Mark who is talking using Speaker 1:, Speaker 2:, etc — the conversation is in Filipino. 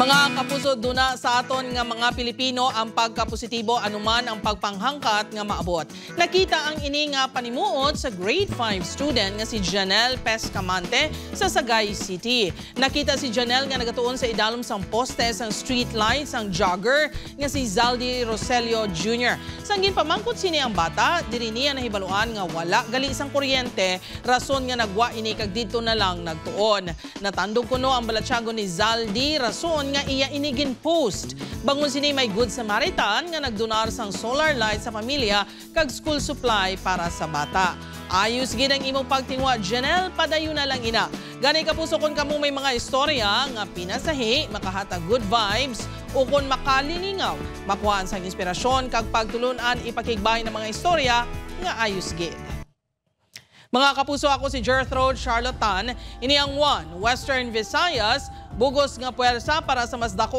Speaker 1: Mga kapuso, duna sa aton nga mga Pilipino ang pagkapositibo anuman ang pagpanghangkat nga maabot. Nakita ang ini nga panimuot sa grade 5 student nga si Janelle Pescamante sa Sagay City. Nakita si Janelle nga nagatuon sa idalom sang poste sang street light sang jogger nga si Zaldi Roselio Jr. Sanggin pamangkot sini ang bata, diri niya nahibaluan nga wala gali sang kuryente, rason nga nagwa ini kag didto na lang nagtuon. Natandog kuno ang balatsyago ni Zaldi, rason nga iya inigin post. Bangon sini may Good Samaritan nga nagdonar sang solar light sa pamilya kag school supply para sa bata. Ayos gid ang imong pagtingwa, Janelle, padayon na lang ina. Gani kapuso kon kamo may mga istorya nga pinasahi, makahatag good vibes o kon makalilingaw, makuhaan sang inspirasyon kag pagtulunan ipakigbay ng mga istorya nga ayos gid. Mga kapuso, ako si Gertrude Charlotte Tan, ini ang One Western Visayas, bugos nga puwersa para sa mas dako